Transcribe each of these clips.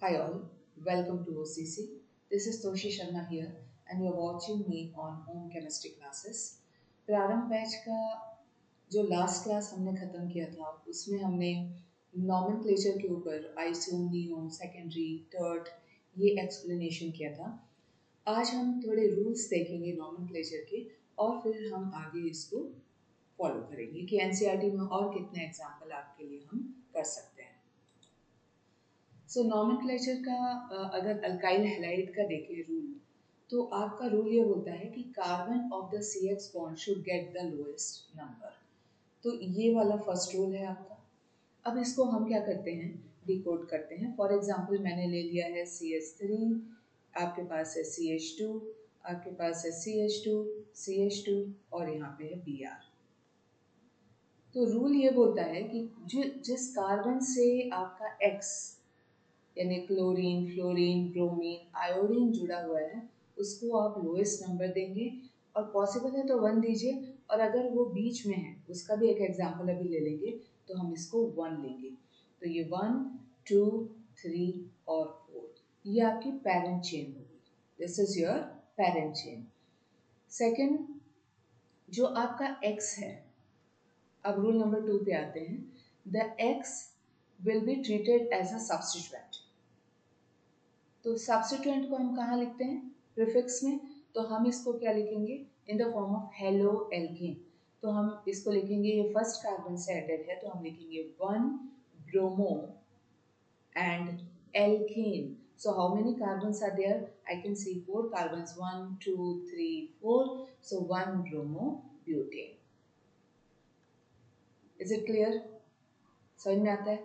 Hi all, welcome to OCC. This is Toshi Sharma here and you're watching me on home chemistry classes. प्रारंभ batch का जो last class हमने ख़त्म किया था उसमें हमने नॉमेनक्लेचर के ऊपर आइसोन, नियोन, सेकेंडरी, टर्ट ये एक्सप्लेनेशन किया था। आज हम थोड़े रूल्स देखेंगे नॉमेनक्लेचर के और फिर हम आगे इसको फॉलो करेंगे कि एनसीईआरटी में और कितने एग्जाम्पल आपके लिए हम कर सकते हैं। सो नॉमेनक्लेचर का अगर अल्काइल हैलाइड का देखें रूल, तो आपका रूल ये बोलता है कि carbon of the C X bond should get the lowest number. तो ये वाला फर्स्ट रूल है आपका। अब इसको हम क्या करते हैं, डिकोड करते हैं। फॉर एग्जांपल मैंने ले लिया है CH3, आपके पास है CH2, आपके पास है CH2 और यहाँ पे है Br। तो रूल ये बोलता है कि जिस कार्बन से आपका X यानी क्लोरीन, फ्लोरीन, ब्रोमीन, आयोडीन जुड़ा हुआ है उसको आप लोएस्ट नंबर देंगे और पॉसिबल है तो 1 दीजिए, और अगर वो बीच में है उसका भी एक एग्जांपल अभी ले लेंगे तो हम इसको 1 लेंगे। तो ये 1, 2, 3 और 4 ये आपकी पेरेंट चेन होगी। This is your parent chain. Second जो आपका X है, अब रूल नंबर 2 पे आते हैं। The X will be treated as a substituent. तो सब्स्टिट्यूएंट को हम कहाँ लिखते हैं, प्रीफिक्स में। तो हम इसको क्या लिखेंगे, in the form of halo alkane. तो हम इसको लिखेंगे, ये फर्स्ट कार्बन से एडेड है तो हम लिखेंगे 1 bromo and alkane. So how many carbons are there? I can see 4 carbons, 1, 2, 3, 4. So 1 bromobutane. Is it clear? समझ में आता है?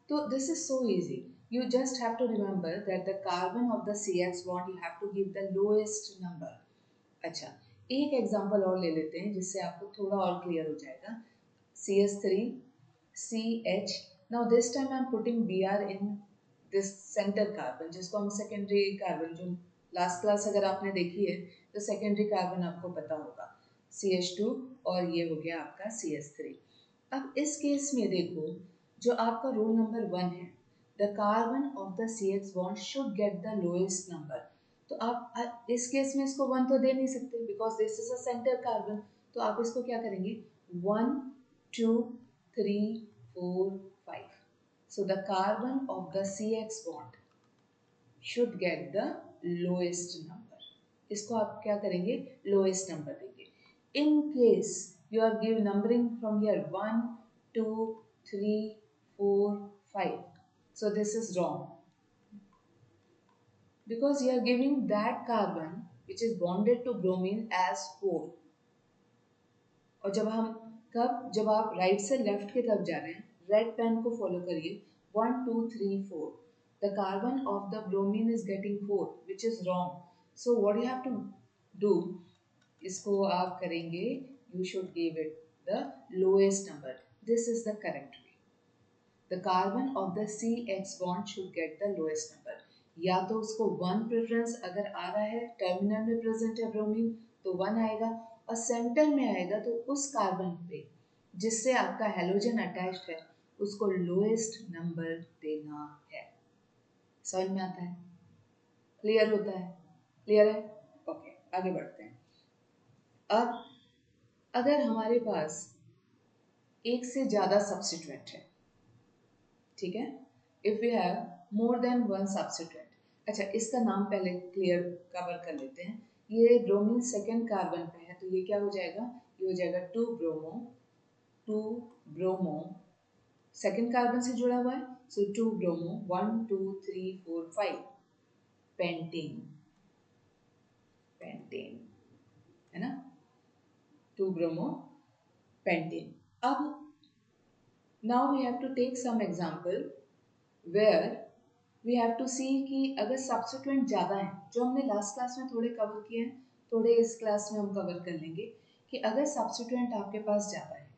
तो this is so easy. You just have to remember that the carbon of the CX bond you have to give the lowest number. अच्छा, एक example और ले लेते हैं जिससे आपको थोड़ा और क्लियर हो जाएगा। CH3, CH. Now this time I am putting Br in this center carbon, जिसको हम सेकेंडरी कार्बन, जो लास्ट क्लास अगर आपने देखी है तो सेकेंडरी कार्बन आपको पता होगा CH2 और ये हो गया आपका CH3। अब इस केस में देखो, जो आपका रूल नंबर 1 है, the carbon of the CX bond should get the lowest number. तो आप इस केस में इसको 1 तो दे नहीं सकते because this is a centre carbon. तो आप इसको क्या करेंगे, 1, 2, 3, 4, 5। So the carbon of the CX bond should get the lowest number. इसको आप क्या करेंगे, lowest number देंगे। In case you are give numbering from here 1, 2, 3, 4, 5. So this is wrong because you are giving that carbon which is bonded to bromine as 4। और जब आप right से left की तरफ जा रहे हैं, रेड पेन को फॉलो करिए। 1, 2, 3, 4। The carbon of the bromine is getting 4 which is wrong. So what you have to do, इसको आप करेंगे, you should give it the lowest number. This is the correct way. The carbon of the CX bond should get the lowest number. या तो उसको 1 preference अगर आ रहा है, terminal में प्रेजेंट है ब्रोमीन तो 1 आएगा, और सेंटर में आएगा तो उस कार्बन पे जिससे आपका हेलोजन अटैच्ड है उसको लोएस्ट नंबर देना है। समझ में आता है? क्लियर होता है? क्लियर है? ओके, आगे बढ़ते हैं। अब अगर हमारे पास एक से ज्यादा सब्स्टिट्यूएंट है, ठीक है, if we have more than 1 substituent. अच्छा, इसका नाम पहले क्लियर कवर कर लेते हैं। ये ब्रोमीन सेकेंड कार्बन पे है तो ये क्या हो जाएगा, ये हो जाएगा 2 ब्रोमो, 2 ब्रोमो, सेकेंड कार्बन से जुड़ा हुआ है, सो 2 ब्रोमो, 1, 2, 3, 4, 5 पेंटेन। पेंटेन है ना, 2 ब्रोमो पेंटेन। अब now we have to take some example where we have to see कि अगर सब्स्टिट्यूएंट ज़्यादा है, जो हमने लास्ट क्लास में थोड़े कवर किए हैं, थोड़े इस क्लास में हम कवर कर लेंगे कि अगर सब्स्टिट्यूएंट आपके पास ज़्यादा है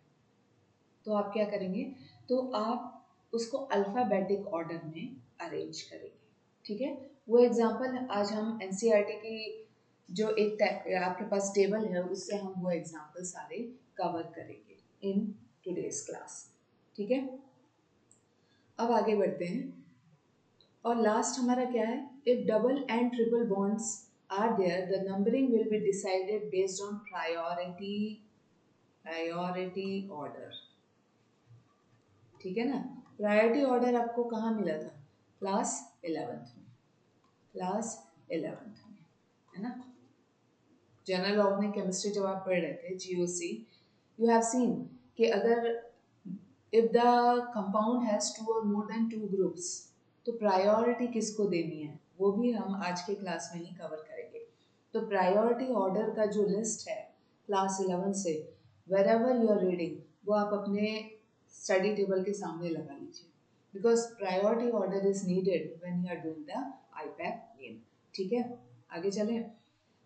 तो आप क्या करेंगे, तो आप उसको अल्फ़ाबेटिक ऑर्डर में अरेंज करेंगे। ठीक है, वो एग्जांपल आज हम एनसीईआरटी की जो एक आपके पास टेबल है उससे हम वो एग्जांपल सारे कवर करेंगे इन टुडेज क्लास। ठीक है, अब आगे बढ़ते हैं। और लास्ट हमारा क्या है, if double and triple bonds are there the numbering will be decided based on priority order. ठीक है ना, प्रायोरिटी ऑर्डर आपको कहाँ मिला था, क्लास 11th में, क्लास 11th में, है ना। जनरल ऑर्गेनिक केमिस्ट्री जब आप पढ़ रहे थे, जीओसी, यू हैव सीन कि अगर if the compound has two और मोर देन टू ग्रुप्स, तो प्रायोरिटी किसको देनी है, वो भी हम आज के क्लास में ही कवर करेंगे। तो प्रायोरिटी ऑर्डर का जो लिस्ट है क्लास 11 से, wherever you are reading, वो आप अपने स्टडी टेबल के सामने लगा लीजिए, because priority order is needed when you are doing the IUPAC game. ठीक है, आगे चलें।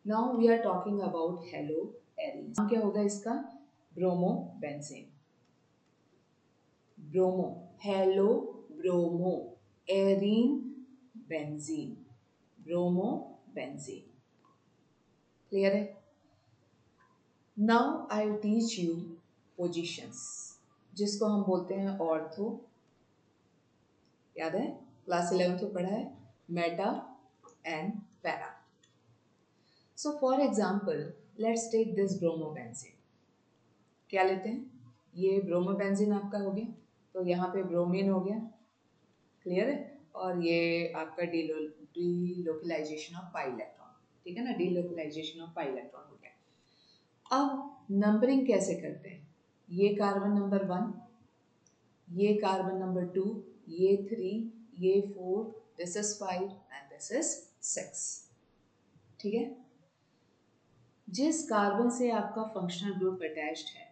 Now we are talking about halo arene. क्या होगा इसका, bromo benzene, bromo, halo bromo, arene benzene, bromo benzene. Clear है। Now I teach you positions, जिसको हम बोलते हैं ऑर्थो, याद है क्लास 11 में पढ़ा है, meta and para. So for example let's take this bromobenzene. क्या लेते हैं, ये ब्रोमोबेंजीन आपका हो गया, तो यहाँ पे ब्रोमीन हो गया, क्लियर है, और ये आपका डीलोकलाइजेशन ऑफ पाई इलेक्ट्रॉन, ठीक है ना, डीलोकलाइजेशन ऑफ पाई इलेक्ट्रॉन हो गया। अब नंबरिंग कैसे करते हैं, ये कार्बन नंबर 1, ये कार्बन नंबर 2, ये 3, ये 4, this is 5 and this is 6। ठीक है, जिस कार्बन से आपका फंक्शनल ग्रुप अटैच्ड है,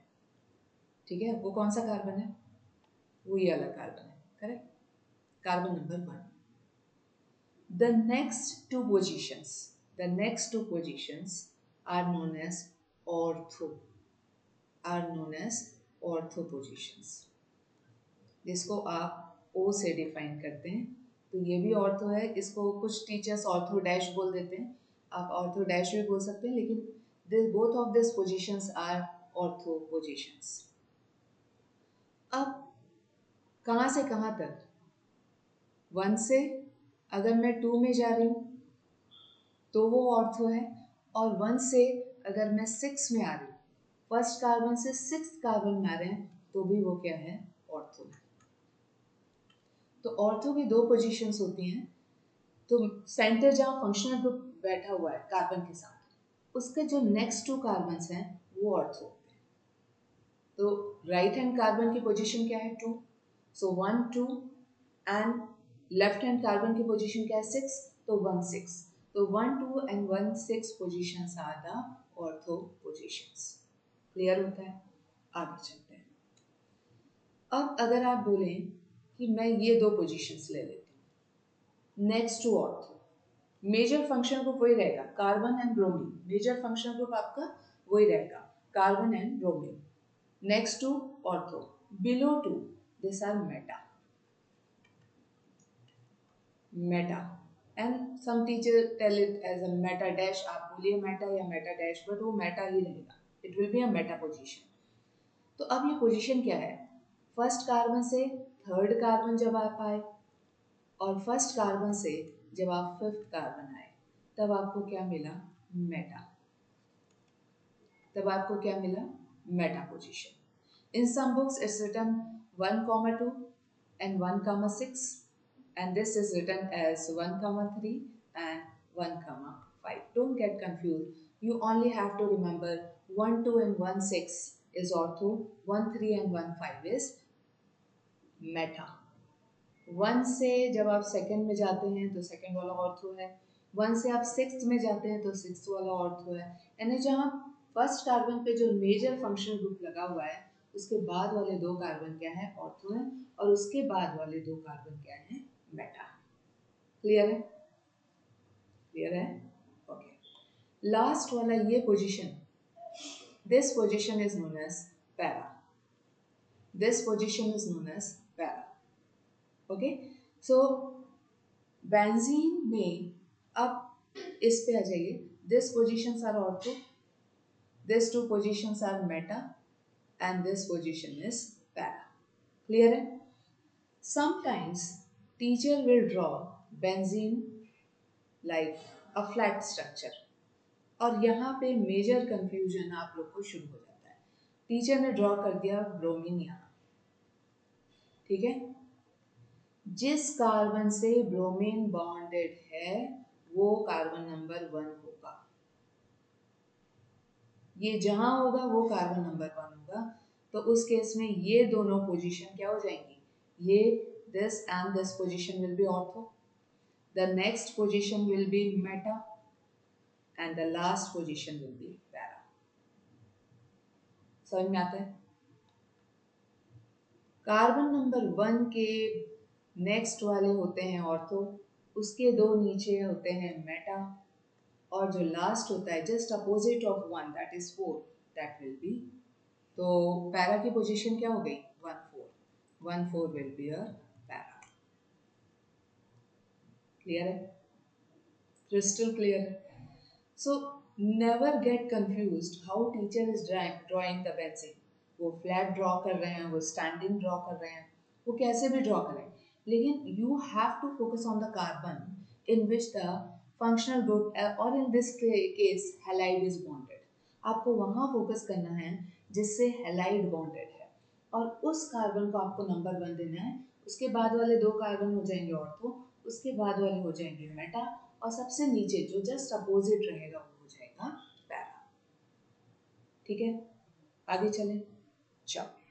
ठीक है, वो कौन सा कार्बन है, वो ये वाला कार्बन है, correct, carbon number 1। The next two positions are known as ortho, positions, जिसको आप O से डिफाइन करते हैं। तो ये भी ऑर्थो है, इसको कुछ टीचर्स ऑर्थो डैश बोल देते हैं, आप ऑर्थो डैश भी बोल सकते हैं, लेकिन both of this positions are ortho positions. अब कहाँ से कहाँ तक, 1 से अगर मैं 2 में जा रही हूँ तो वो ऑर्थो है, और 1 से अगर मैं 6 में आ रही हूँ, फर्स्ट कार्बन से 6 कार्बन में आ रहे हैं, तो भी वो क्या है, ऑर्थो है। तो ऑर्थो की 2 पोजीशंस होती हैं। तो सेंटर जहाँ फंक्शनल ग्रुप बैठा हुआ है कार्बन के साथ, उसके जो नेक्स्ट 2 कार्बन हैं वो ऑर्थो होते हैं। तो राइट हैंड कार्बन की पोजीशन क्या है, 2, सो 1 2, एंड लेफ्ट हैंड कार्बन की पोजीशन क्या है, 6, तो 1 6। तो 1 2 and 1 6 positions are the ortho positions। Clear होता है, आगे चलते हैं। अब अगर आप बोलें कि मैं ये 2 पोजीशंस ले लेती हूँ next to ortho, major function group वही रहेगा, carbon and bromine, major function group आपका वही रहेगा, carbon and bromine. Next to ortho, below two, this are meta, and some teacher tell it as a meta dash, आप बोलिए meta या meta dash, but वो meta ही रहेगा, it will be a meta position। तो अब ये position क्या है, फर्स्ट कार्बन से थर्ड कार्बन जब आप आए, और फर्स्ट कार्बन से जब आप फिफ्थ कार्बन आए, तब आपको क्या मिला, मेटा, तब आपको क्या मिला, meta position. In some books it's written 1,2 and 1,6, and this is written as 1,3 and 1,5. Don't get confused. You only have to remember 1 2 and 1 6 is ortho, 1 3 and 1 5 is meta। 1 से जब आप सेकंड में जाते हैं तो सेकंड वाला ऑर्थो है, 1 से आप सिक्स्थ में जाते हैं तो सिक्स्थ वाला ऑर्थो है, यानी जहाँ फर्स्ट कार्बन पे जो मेजर फंक्शनल ग्रुप लगा हुआ है, उसके बाद वाले 2 कार्बन क्या है, ऑर्थो है, और उसके बाद वाले 2 कार्बन क्या है, मेटा। क्लियर है, क्लियर है, ओके। लास्ट वाला ये position, this position is known as para, this position is known as para. Okay, so benzene में अब इस पे आ जाइए, this positions are ortho, this 2 positions are meta, and this position is para. Clear है। Sometimes teacher will draw benzene like a flat structure. और यहाँ पे मेजर कंफ्यूजन आप लोग को शुरू हो जाता है। टीचर ने ड्रॉ कर दिया ब्रोमीन यहाँ, ठीक है। जिस कार्बन से ब्रोमीन बॉन्डेड है वो कार्बन नंबर 1 होगा, ये जहां होगा वो कार्बन नंबर 1 होगा। तो उस केस में ये दोनों पोजीशन क्या हो जाएंगी, ये this and this position will be ortho, the next position will be Meta and the last position will be para. समझ में आता है? कार्बन नंबर 1 के नेक्स्ट वाले होते हैं ऑर्थो, उसके दो नीचे होते हैं मेटा, और जो लास्ट होता है just opposite of 1 that is 4, that will be, तो पैरा की पोजीशन क्या हो गई 1 4, 1 4 will be a para. Clear है? क्रिस्टल क्लियर है? So never get confused how teacher is drawing the benzene. वो फ्लैट ड्रॉ कर रहे हैं, वो स्टैंडिंग ड्रॉ कर रहे हैं, वो कैसे भी ड्रॉ करें, लेकिन you have to focus on the carbon in which the functional group और in this case halide is bonded. आपको वहां फोकस करना है जिससे हैलाइड बॉन्डेड है, और उस कार्बन को आपको नंबर 1 देना है। उसके बाद वाले दो कार्बन हो जाएंगे ऑर्थो, उसके बाद वाले हो जाएंगे मेटा, और सबसे नीचे जो जस्ट अपोजिट रहेगा वो हो जाएगा पैरा। ठीक है, आगे चलें। चलो।